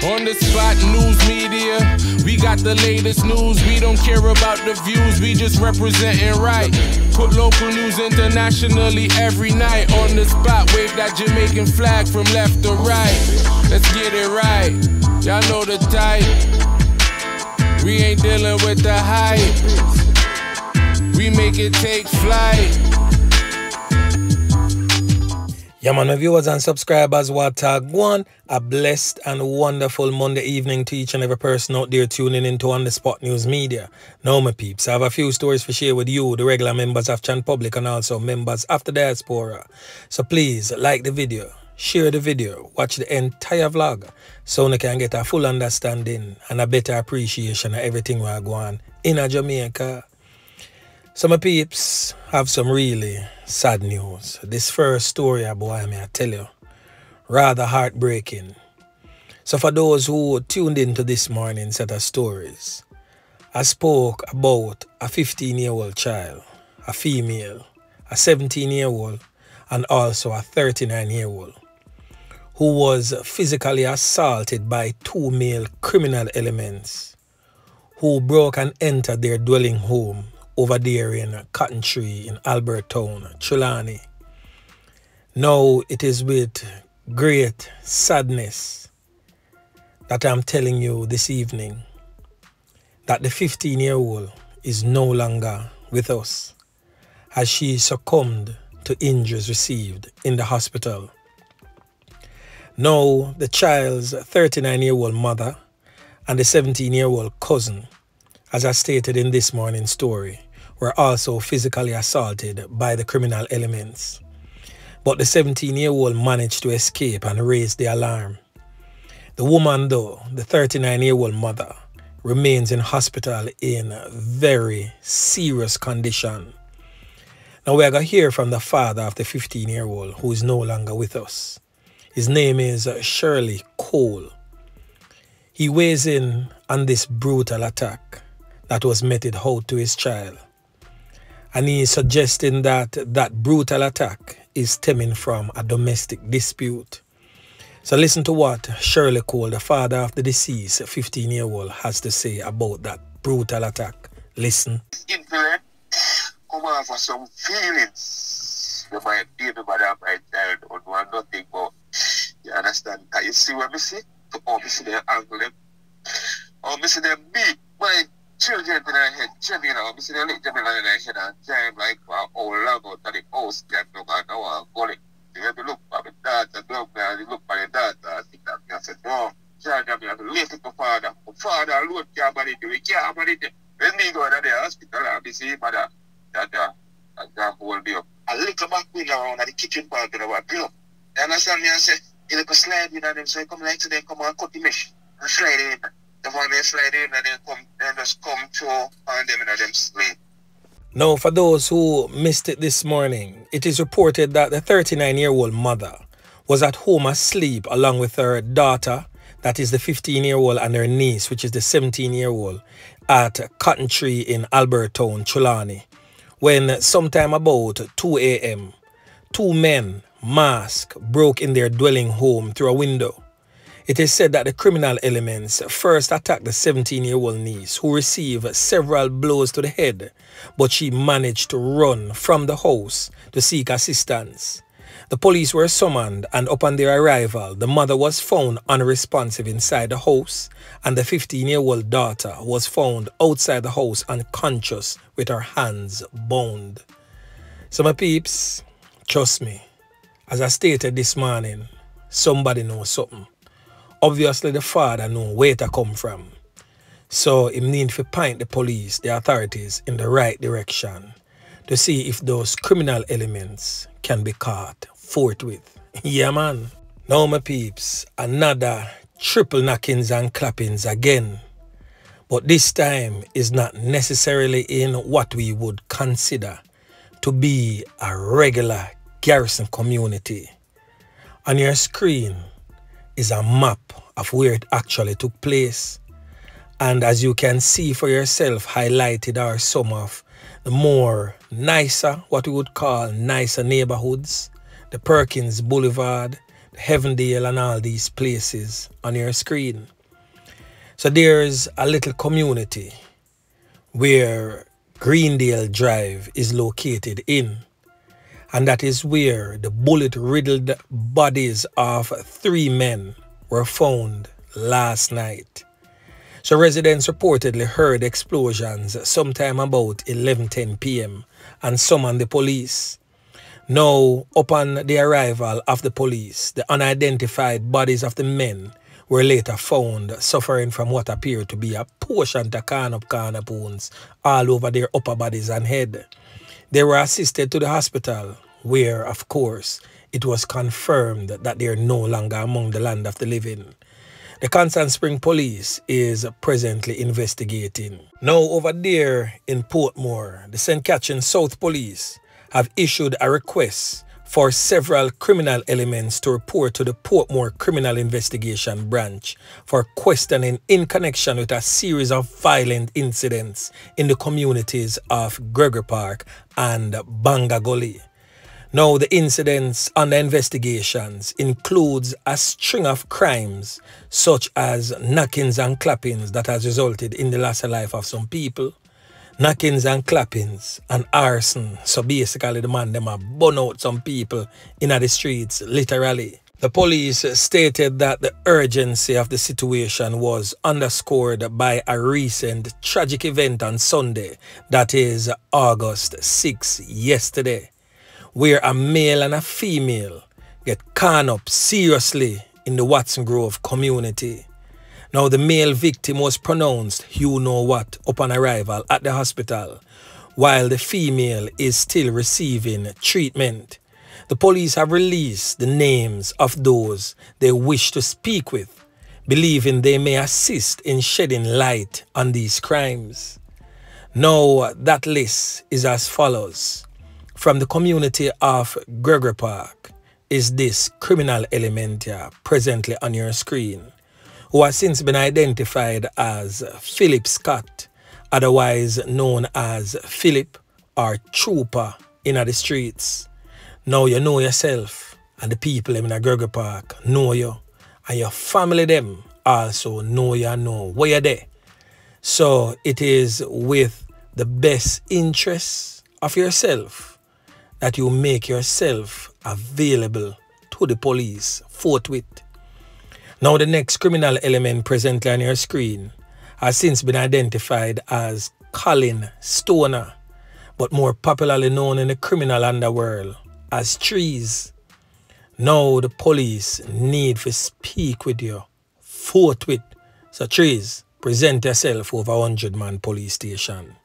On the spot news media, we got the latest news. We don't care about the views, we just representing right. Put local news internationally every night. On the spot, wave that Jamaican flag from left to right. Let's get it right, y'all know the type. We ain't dealing with the hype. We make it take flight. Yeah, man, viewers and subscribers, what one, a blessed and wonderful Monday evening to each and every person out there tuning into On The Spot News Media. Now, my peeps, I have a few stories to share with you, the regular members of Chan Public and also members of the diaspora. So please, like the video, share the video, watch the entire vlog so you can get a full understanding and a better appreciation of everything we are going in Jamaica. So my peeps have some really sad news. This first story, boy, I tell you, rather heartbreaking. So for those who tuned into this morning's set of stories, I spoke about a 15-year-old child, a female, a 17-year-old, and also a 39-year-old, who was physically assaulted by two male criminal elements who broke and entered their dwelling home over there in Cotton Tree in Albertown, Trelawny. Now it is with great sadness that I'm telling you this evening that the 15-year-old is no longer with us as she succumbed to injuries received in the hospital. Now the child's 39-year-old mother and the 17-year-old cousin, as I stated in this morning's story, were also physically assaulted by the criminal elements. But the 17-year-old managed to escape and raise the alarm. The woman, though, the 39-year-old mother, remains in hospital in very serious condition. Now we are going to hear from the father of the 15-year-old who is no longer with us. His name is Shirley Cole. He weighs in on this brutal attack that was meted out to his child. And he is suggesting that that brutal attack is stemming from a domestic dispute. So listen to what Shirley Cole, the father of the deceased 15-year-old, has to say about that brutal attack. Listen. Influence come out for some feelings. You might be the mother of my child or do nothing, but you understand? Can you see what I see? Oh, I see them angle them. Oh, I see them beat my children in their head, children, I see them lick them in their head and time like all long out of the house, get no man, no one, go it. You have to look for the daughter, look for the daughter, I think that I said, no, child, I have to listen to father. Father, Lord, can't manage it, we can't manage it. When we go to the hospital, I see mother, that hold me up. A little back window around at the kitchen part of our bill. You understand me? I say, you look a slide in and them, so you come like today, come and cut the mesh and slide in. The one they slide in and then come and just come through and them in them slide. Now, for those who missed it this morning, it is reported that the 39-year-old mother was at home asleep along with her daughter, that is the 15-year-old, and her niece, which is the 17-year-old, at Cotton Tree in Albertown, Trelawny, when sometime about 2 a.m., two men, masked, broke in their dwelling home through a window. It is said that the criminal elements first attacked the 17-year-old niece, who received several blows to the head, but she managed to run from the house to seek assistance. The police were summoned, and upon their arrival, the mother was found unresponsive inside the house, and the 15-year-old daughter was found outside the house unconscious with her hands bound. So my peeps, trust me, as I stated this morning, somebody knows something. Obviously, the father knows where to come from. So he need to point the police, the authorities, in the right direction to see if those criminal elements can be caught forthwith. Yeah, man. Now, my peeps, another triple knockings and clappings again. But this time is not necessarily in what we would consider to be a regular garrison community. On your screen is a map of where it actually took place. And as you can see for yourself, highlighted are some of the more nicer, what we would call nicer neighborhoods. The Perkins Boulevard, the Heavendale and all these places on your screen. So there's a little community where Greendale Drive is located in, and that is where the bullet-riddled bodies of 3 men were found last night. So residents reportedly heard explosions sometime about 11:10 p.m. and summoned the police. Now, upon the arrival of the police, the unidentified bodies of the men were later found suffering from what appeared to be a portion of corner wounds all over their upper bodies and head. They were assisted to the hospital where, of course, it was confirmed that they are no longer among the land of the living. The Constant Spring Police is presently investigating. Now over there in Portmore, the St. Catherine South Police have issued a request for several criminal elements to report to the Portmore Criminal Investigation Branch for questioning in connection with a series of violent incidents in the communities of Gregory Park and Banga Gully. Now, the incidents under investigations includes a string of crimes such as knockings and clappings that has resulted in the loss of life of some people, knockings and clappings and arson. So basically the man them have burn out some people in the streets, literally. The police stated that the urgency of the situation was underscored by a recent tragic event on Sunday, that is August 6, yesterday, where a male and a female get caught up seriously in the Watson Grove community. Now, the male victim was pronounced you know what upon arrival at the hospital, while the female is still receiving treatment. The police have released the names of those they wish to speak with, believing they may assist in shedding light on these crimes. Now, that list is as follows. From the community of Gregory Park is this criminal element here presently on your screen, who has since been identified as Philip Scott, otherwise known as Philip or Trooper in the streets. Now you know yourself, and the people in Gregory Park know you, and your family them also know you and know where you're there. So it is with the best interests of yourself that you make yourself available to the police forthwith. Now the next criminal element presently on your screen has since been identified as Colin Stoner, but more popularly known in the criminal underworld as Trees. Now the police need to speak with you forthwith. So Trees, present yourself over 100-man police station.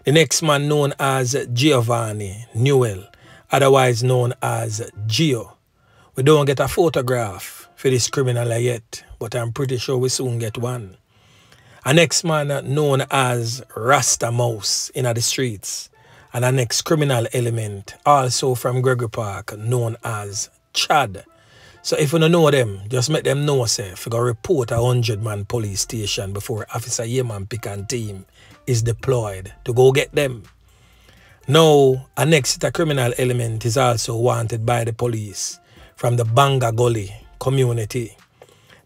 The next man known as Giovanni Newell, otherwise known as Gio. We don't get a photograph for this criminal yet, but I'm pretty sure we soon get one. A next man known as Rasta Mouse in the streets, and a next criminal element also from Gregory Park known as Chad. So if you don't know them, just make them know, say, if you go report a 100-man police station before Officer Yeman Pick and team is deployed to go get them. Now, a next criminal element is also wanted by the police from the Banga Gully community.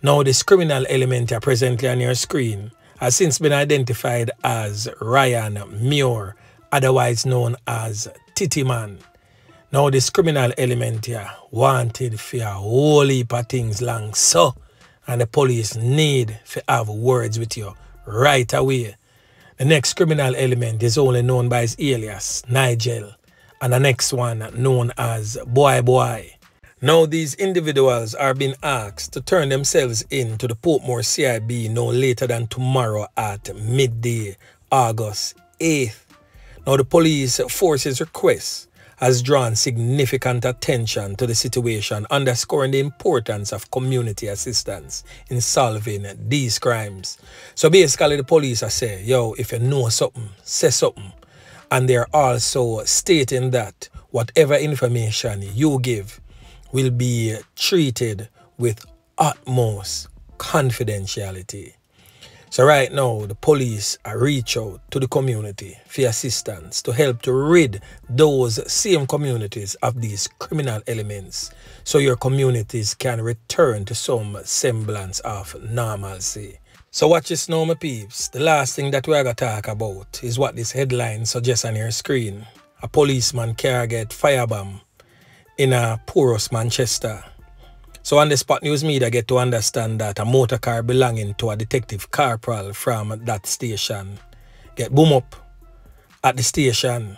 Now, this criminal element here presently on your screen has since been identified as Ryan Muir, otherwise known as Titty Man. Now, this criminal element here wanted for a whole heap of things long so, and the police need to have words with you right away. The next criminal element is only known by his alias, Nigel, and the next one known as Boy Boy. Now these individuals are being asked to turn themselves in to the Portmore CIB no later than tomorrow at midday, August 8th. Now the police force's request has drawn significant attention to the situation, underscoring the importance of community assistance in solving these crimes. So basically the police are saying, yo, if you know something, say something. And they're also stating that whatever information you give will be treated with utmost confidentiality. So right now, the police are reach out to the community for assistance to help to rid those same communities of these criminal elements so your communities can return to some semblance of normalcy. So watch this now, my peeps. The last thing that we're going to talk about is what this headline suggests on your screen. A policeman car get firebomb in a porous Manchester. So on the Spot News Media get to understand that a motor car belonging to a detective corporal from that station get boom up at the station,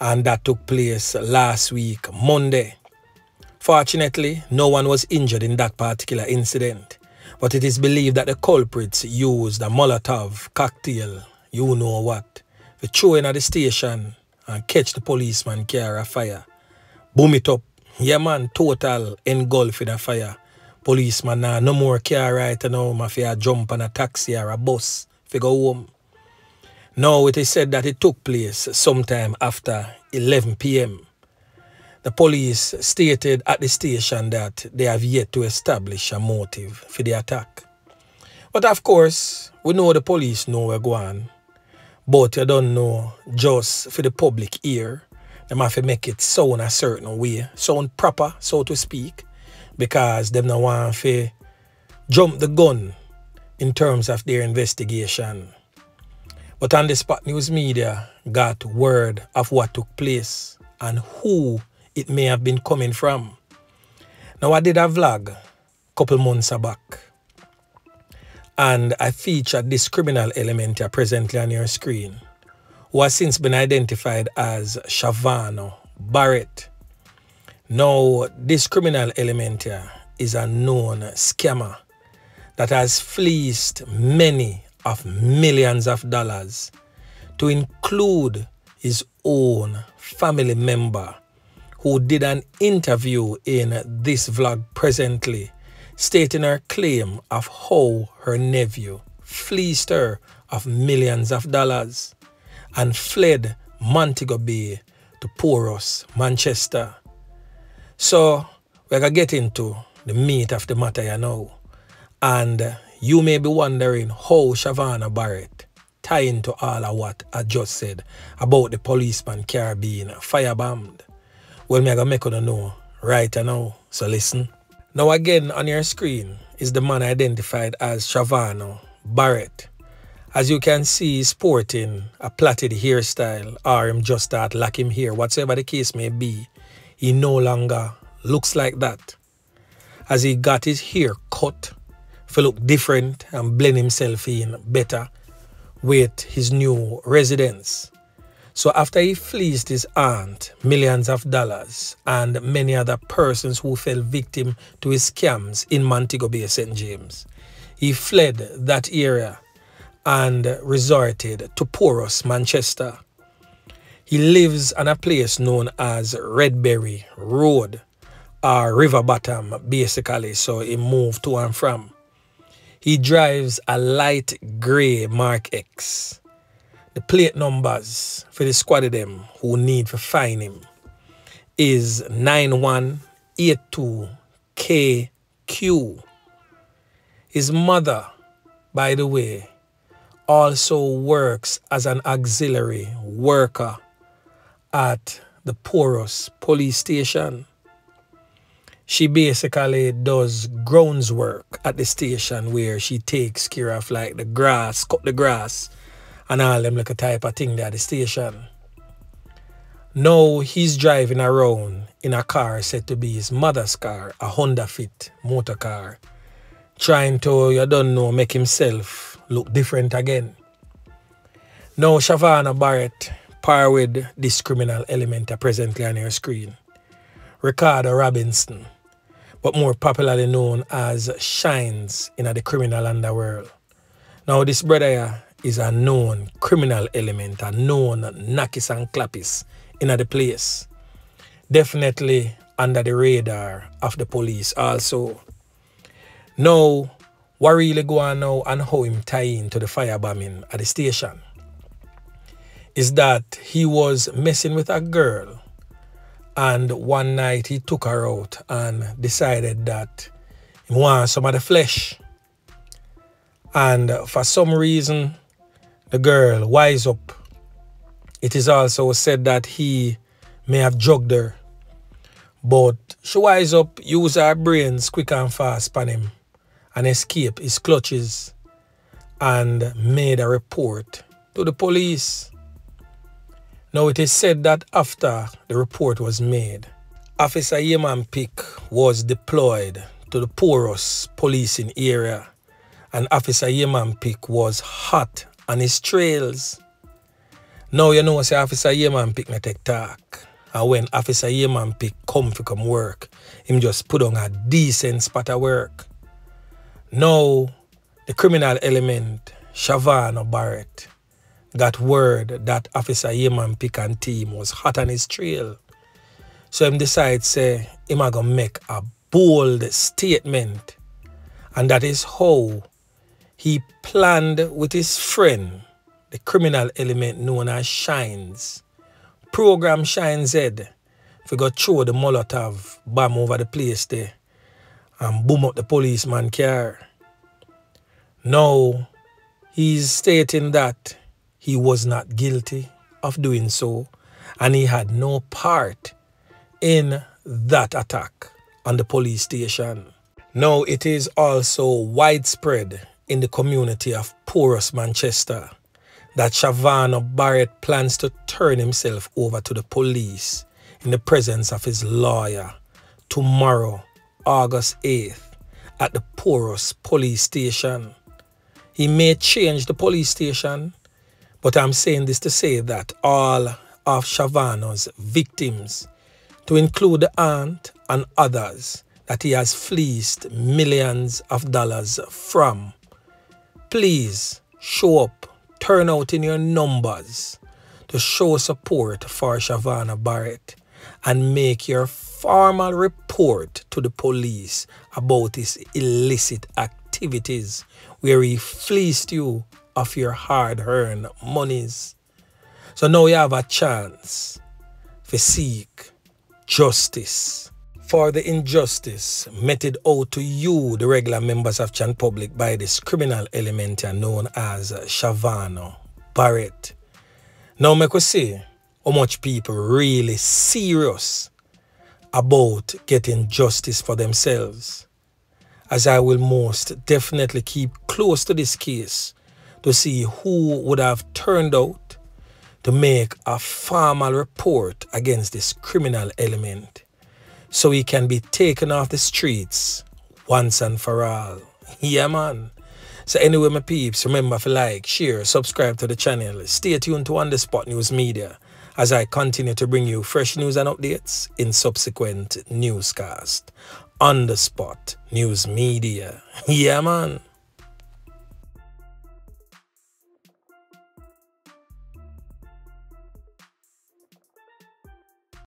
and that took place last week, Monday. Fortunately, no one was injured in that particular incident, but it is believed that the culprits used a Molotov cocktail, you know what, to throw in at the station and catch the policeman car afire. Boom it up. Yeah man, total engulf in a fire. Policeman now no more car right now, mafia jump on a taxi or a bus if go home. Now it is said that it took place sometime after 11 p.m. The police stated at the station that they have yet to establish a motive for the attack. But of course, we know the police know where going, but you don't know just for the public ear. Them have to make it sound a certain way, sound proper, so to speak, because them don't want to jump the gun in terms of their investigation. But on the Spot News Media got word of what took place and who it may have been coming from. Now I did a vlog a couple months back, and I featured this criminal element here presently on your screen, who has since been identified as Shavano, Barrett. Now, this criminal element here is a known scammer that has fleeced many of millions of dollars, to include his own family member, who did an interview in this vlog presently, stating her claim of how her nephew fleeced her of millions of dollars and fled Montego Bay to Porous, Manchester. So we're going to get into the meat of the matter here now. And you may be wondering how Shavano Barrett tie into all of what I just said about the policeman car being firebombed. Well, I'm going to make you know right now. So listen. Now again on your screen is the man identified as Shavano Barrett. As you can see, he's sporting a plaited hairstyle, or him just start lacking hair, whatever the case may be. He no longer looks like that, as he got his hair cut to look different and blend himself in better with his new residence. So after he fleeced his aunt millions of dollars and many other persons who fell victim to his scams in Montego Bay, St. James, he fled that area and resorted to Porous, Manchester. He lives on a place known as Redberry Road, or River Bottom, basically, so he moved to and from. He drives a light grey Mark X. The plate numbers for the squad of them who need to find him is 9182KQ. His mother, by the way, also works as an auxiliary worker at the Porous police station. She basically does grounds work at the station, where she takes care of like the grass, cut the grass, and all them like a type of thing there at the station. Now he's driving around in a car said to be his mother's car, a Honda Fit motor car, trying to, you don't know, make himself look different again. Now Shavano Barrett par with this criminal element presently on your screen, Ricardo Robinson, but more popularly known as Shines in the criminal underworld. Now this brother here is a known criminal element, a known knockis and clappis in the place. Definitely under the radar of the police also. Now, what really go on now and how him tie into the firebombing at the station is that he was messing with a girl, and one night he took her out and decided that he wants some of the flesh. And for some reason, the girl wise up. It is also said that he may have drugged her. But she wise up, use her brains quick and fast on him and escape his clutches and made a report to the police. Now it is said that after the report was made, Officer Yeman Pick was deployed to the porous policing area, and Officer Yeman Pick was hot on his trails. Now you know say Officer Yeman Pick may take talk. And when Officer Yeman Pick come work, him just put on a decent spot of work. Now the criminal element, Shavano Barrett, got word that Officer Yeman Pick and team was hot on his trail. So him decide say him a gonna make a bold statement. And that is how he planned with his friend, the criminal element known as Shines, program Shine's head, if we go throw the Molotov bomb over the place there and boom up the policeman car. Now he's stating that he was not guilty of doing so and he had no part in that attack on the police station. Now it is also widespread in the community of porous Manchester that Shavano Barrett plans to turn himself over to the police in the presence of his lawyer tomorrow, August 8th, at the porous police station. He may change the police station, but I'm saying this to say that all of Shavano's victims, to include the aunt and others that he has fleeced millions of dollars from, please show up, turn out in your numbers to show support for Shavano Barrett and make your formal report to the police about his illicit activities where he fleeced you of your hard-earned monies. So now you have a chance to seek justice for the injustice meted out to you, the regular members of Chan Public, by this criminal element known as Shavano Barrett. Now make we see how much people really serious about getting justice for themselves, as I will most definitely keep close to this case to see who would have turned out to make a formal report against this criminal element so he can be taken off the streets once and for all. Yeah, man. So anyway, my peeps, remember to like, share, subscribe to the channel. Stay tuned to On The Spot News Media as I continue to bring you fresh news and updates in subsequent newscasts. On The Spot News Media. Yeah, man.